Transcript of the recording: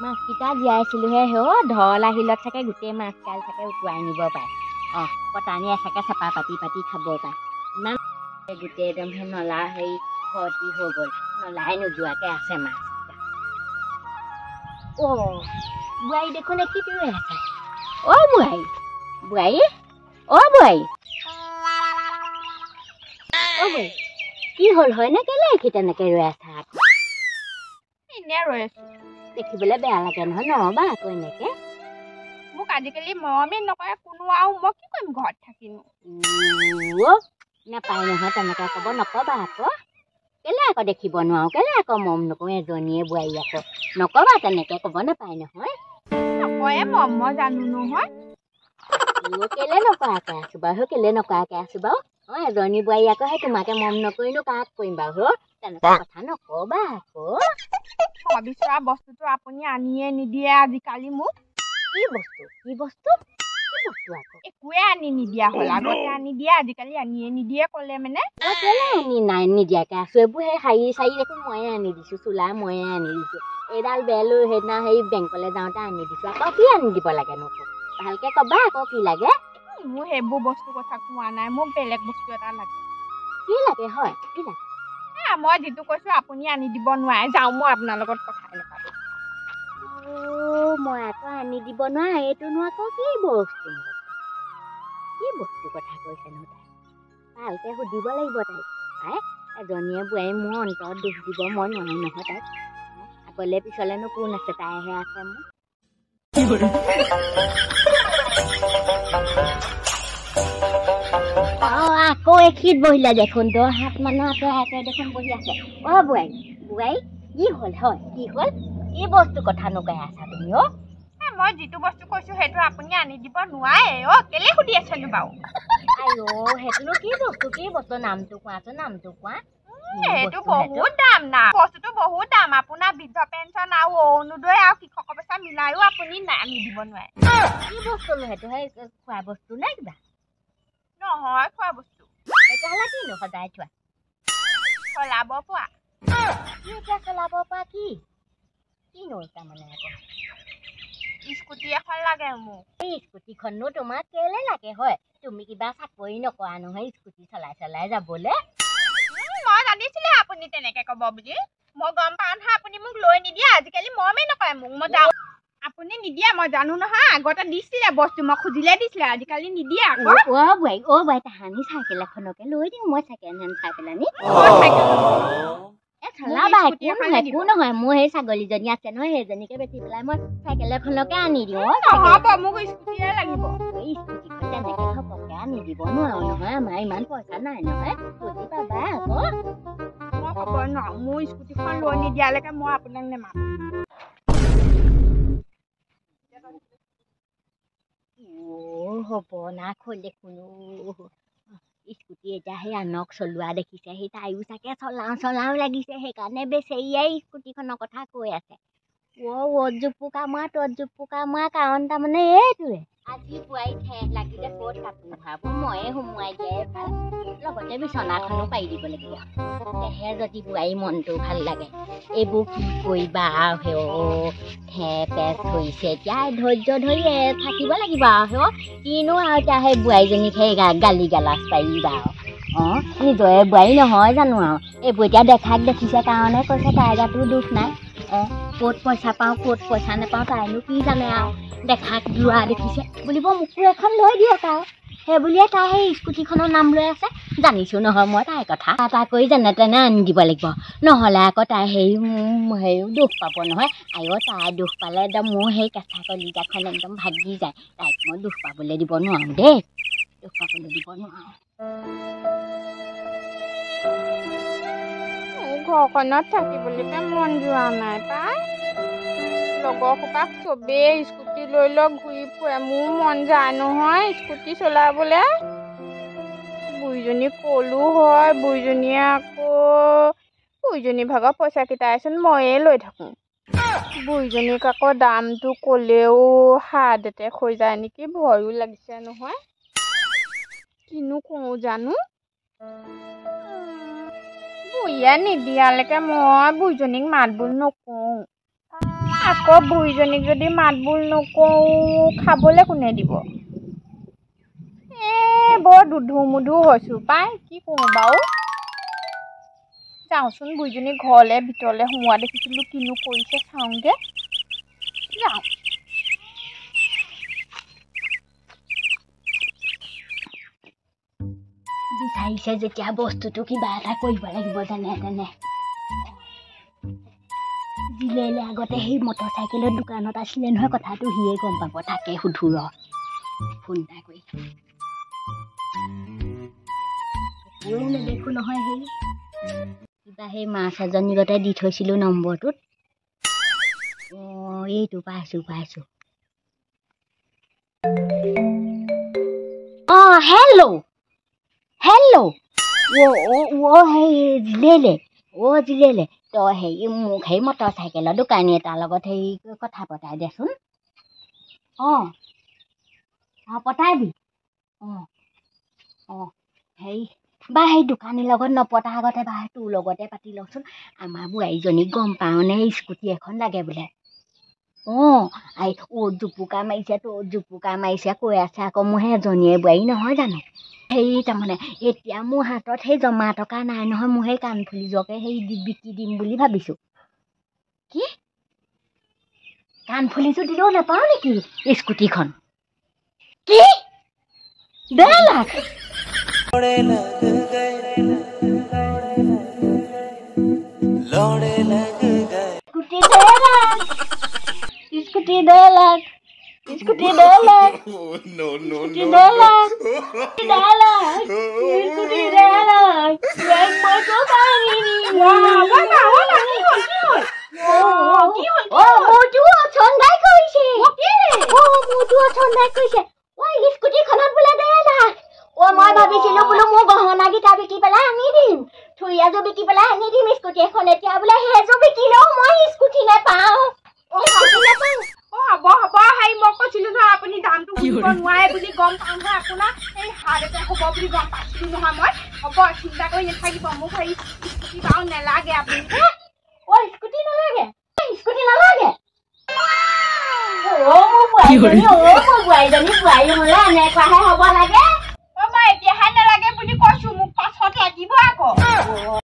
মাছকেইটা জীয়াইছিলোহে ঢল আহিলত চাগে গোটেই মাছকাল চাগে উটুৱাই নিব পাৰে কটানী এচাকে চেপা পাতি পাতি খাব পাৰে ইমান গোটেই একদম সেই নলা হেৰি ভৰ্তি হৈ গ'ল নলাই নোযোৱাকৈ আছে মাছকেইটা বোৱাৰী দেখোন কি ৰৈ আছে বোৱাৰী বোৱাৰী বোৱাৰী কি হ'ল হয় নে কেলে কি তেনেকে ৰৈ আছা এনে ৰৈ আছো দেখিবলৈ বেয়া লাগে নহয় নহবা আকৌ এনেকে মোক আজিকালি মৰমেই নকৰে কোনো আৰু মই কি কৰিম ঘৰত থাকিনো নাপায় নহয় তেনেকে ক'ব নকবা আকৌ কেলে আকৌ দেখিব নোৱাৰো কেলে আকৌ মৰম নকৰো এজনীয়ে বোৱাৰী আকৌ নকবা তেনেকে ক'ব নাপায় নহয় নকয়ে মৰম মই জানো নহয় কেলে নকৰাকে আছো বাৰু কেলে নকৰাকে আছো বাৰু এজনী বোৱাৰী আকৌ সেই তোমাকে মৰম নকৰিনো কাক কৰিম বাৰু তেনেকুৱা কথা নকবা আকৌ মই বিচৰা বস্তুটো আপুনি আনিয়ে নিদিয়ে আজিকালি মোক কি বস্তু আকৌ একোৱে আনি নিদিয়া হ'ল আগতে আনি দিয়ে আজিকালি আনিয়ে নিদিয়ে ক'লে মানে কেলে আনি নাই নিদিয়াকে আছো এইবোৰ সেই শাৰী চাৰী দেখোন ময়ে আনি দিছো চোলা ময়ে আনি দিছো এইডাল বেলো সেইদিনা সেই বেংকলৈ যাওঁতে আনি দিছো আকৌ কি আনি দিব লাগে নোকো ভালকে কবা আকৌ কি লাগে মোৰ সেইবোৰ বস্তু কথা কোৱা নাই মোক বেলেগ বস্তু এটা লাগে কি লাগে হয় কি লাগে মই যিটো কৈছো আপুনি আনি দিব নোৱাৰে যাওঁ মই আপোনাৰ লগত কথাই নাপাতো মই আকৌ আনি দিব নোৱাৰা এইটোনো আকৌ কি বস্তু কথা কৈছেনো তাই ভালকে সুধিব লাগিব তাইক এজনীয়ে বোৱাৰী মোৰ অন্তৰত দুখ দিব মই নোৱাৰো নহয় তাইক আগলে পিছলেনো কোন আছে তাইহে আছে মোৰ আকৌ এখিত বহিলে দেখোন 10 হাত মানৰ আঁতৰে দেখোন বহি আছে বোৱাৰী কি হ'ল হয় কি হ'ল কি বস্তু কথা নকয় আছা তুমি মই যিটো বস্তু কৈছো সেইটো আপুনি আনি দিব নোৱাৰে কেলে সুধি আছেনো বাৰু সেইটোনো কি বস্তু নামটো কোৱা সেইটো বহুত দাম না বস্তুটো বহুত দাম আপোনাৰ বৃদ্ধ পেঞ্চন আৰু অৰুণোদয় আৰু কৃষকৰ পইচা মিলাইও আপুনি আনি দিব নোৱাৰে কি বস্তু সেইটো সেই খোৱা বস্তু নে কিবা নহয় খোৱা বস্তু তেতিয়াহ'লে কিনো সদায় থোৱা চলাব পোৱা চলাব পৰা কিনো তাৰমানে আকৌ স্কুটি এখন লাগে মোক এই স্কুটিখনো তোমাক কেলে লাগে হয় তুমি কিবা চাকৰি নকৰা নহয় স্কুটি চলাই যাবলে মই জানিছিলে আপুনি তেনেকে ক'ব বুলি মই গম পাওঁ নহয় আপুনি মোক লৈ নিদিয়ে আজিকালি মৰমেই নকৰে মোক মই যাওঁ আপুনি নিদিয়ে মই জানো নহয় আগতে দিছিলে বস্তু মই খুজিলে দিছিলে আজিকালি নিদিয়ে আকৌ বোৱাৰী তাহানি চাইকেল এখনকে লৈ দিওঁ মই ছেকেণ্ড হেণ্ড চাইকেল আনি একো নহয় মোৰ সেই ছাগলীজনী আছে নহয় সেইজনীকে বেচি পেলাই মই চাইকেল এখনকে আনি দিওঁ মোক স্কুটিয়ে লাগিব স্কুটিখন তেনেকে ঘপককে আনি দিব নোৱাৰো নহয় আমাৰ ইমান পইচা নাই নহয় বুজি পাবা আকৌ মই ক'ব নোৱাৰো মোৰ স্কুটিখন লৈ নিদিয়ালৈকে মই আপোনাক নেমানো হ'ব না খলে কোনো স্কুটি এতিয়া সেই আনক চলোৱা দেখিছে সেই তাইও চাগে চলাও লাগিছে সেইকাৰণে বেচেৰিয়াই স্কুটিখনৰ কথা কৈ আছে অত জোপোকা মৰা কাৰণ তাৰমানে এইটোৱে আজি বোৱাৰী ঠেহ লাগিলে ক'ত কাপোৰ ভৰাব ময়ে সোমোৱাই দিয়াই ভাল লগতে বিচনাখনো পাৰি দিব লাগিব তেহে যদি বোৱাৰী মনটো ভাল লাগে এইবোৰ কি কৰিবা ঠেহ পেচ হৈছে এতিয়া ধৈৰ্য ধৰি থাকিব লাগিব কিনো আৰু এতিয়া সেই বোৱাৰীজনীক সেই গালি গালাজ পাৰিবা নিজৰে বোৱাৰী নহয় জানো আৰু এইবোৰ এতিয়া দেখাক দেখিছে কাৰণে কৈছে তাইৰ গাতো দুখ নাই ক'ত পইচা পাওঁ ক'ত পইচা নাপাওঁ তাইনো কি জানে আৰু দেখাক লোৱা দেখিছে বুলিব মোকো এখন লৈ দিয়ক আৰু সেই বুলিয়ে তাই সেই স্কুটিখনৰ নাম লৈ আছে জানিছোঁ নহয় মই তাইৰ কথা এটা কৰি যেনে তেনে আনি দিব লাগিব নহ'লে আকৌ তাই হেৰিও দুখ পাব নহয় তাই দুখ পালে একদম মোৰ সেই কেঁচা কলিজাখন একদম ভাগি যায় তাইক মই দুখ পাবলৈ দিব নোৱাৰোঁ দেই দুখ পাবলৈ দিব নোৱাৰোঁ ঘৰখনত থাকিবলৈকে মন যোৱা নাই পাই লগৰ সোপাক চবেই স্কুটি লৈ ঘূৰি ফুৰে মোৰ মন যায় নহয় স্কুটি চলাবলে বুঢ়ীজনী ক'লো হয় বুঢ়ীজনীয়ে আকৌ বুঢ়ীজনী ভাগৰ পইচা কেইটাচোন ময়ে লৈ থাকোঁ বুঢ়ীজনীক আকৌ দামটো ক'লেও হাত এটেক হৈ যায় নেকি, ভয়ো লাগিছে নহয়। কিনো কওঁ জানো। বুঢ়ীয়ে নিদিয়ালৈকে মই বুঢ়ীজনীক মাত বোল নকওঁ। আকৌ বুঢ়ীজনীক যদি মাত বোল নকওঁ খাবলৈ কোনে দিব? বৰ দুধু-মুধু হৈছোঁ পাই, কি কৰোঁ বাৰু। যাওঁচোন বুঢ়ীজনী ঘৰলৈ ভিতৰলৈ সোমোৱা দেখিছিলোঁ, কিনো কৰিছে চাওঁগে। যাওঁ। বিচাৰিছে যেতিয়া বস্তুটো কিবা এটা কৰিব লাগিব যেনে তেনে। জিলেলে আগতে সেই মটৰ চাইকেলৰ দোকানত আছিলে নহয়, কথাটো সিয়ে গম পাব। তাকে সুধো ৰ ফোন এটা কৰি। নেদেখো নহয়, সেই কিবা সেই মাছ এজনী গতে দি থৈছিলো নম্বৰটোত। এইটো পাইছো। হেল্ল' সেই জিলেলে তই হেৰি মোক সেই মটৰ চাইকেলৰ দোকানী এটাৰ লগত হেৰি কথা পতাই দেচোন। পতাবি। হেৰি বা সেই দোকানীৰ লগত নপতাৰ আগতে বা তোৰ লগতে পাতি লওঁচোন। আমাৰ বোৱাৰীজনীক গম পাওঁনে স্কুটি এখন লাগে বোলে। জুপুকা মাৰিছে কৈ আছে আকৌ। মোৰ সেই এজনীয়ে বোৱাৰী নহয় জানো। হেৰি তাৰমানে এতিয়া মোৰ হাতত সেই জমা টকা নাই নহয়। মোৰ সেই কাণফুলিযোৰকে সেই বিকি দিম বুলি ভাবিছো। কি কাণফুলিযোৰ দিলেও নাপাওঁ নেকি স্কুটিখন? কি 1.5 লাখ? স্কুটি 2 লাখ। স্কুটি 2 লাখ। মই ভাবিছিলো বোলো মোৰ গহনা কেইটা বিকি পেলাই আনি দিম, থুই এযোৰ বিকি পেলাই আনি দিম স্কুটি এখন। এতিয়া বোলে সেইযোৰ বিকিলেও মই স্কুটি নাপাওঁ। হ'ব হেৰি মই কৈছিলো নহয় আপুনি দামটো বুজিব নোৱাৰে বুলি। গম পাওঁ নহয় আপোনাৰ এই হাত এটেক হ'ব বুলি গম পাইছিলো নহয় মই। হ'ব চিন্তা কৰি নাথাকিব, মোক হেৰি স্কুটি বাৰু নেলাগে। আপুনি স্কুটি নালাগে? বোৱাৰীজনী হলে এনেকুৱাহে হ'ব লাগে। মই এতিয়াহে নেলাগে বুলি কৈছো, মোক পাছত লাগিব আকৌ।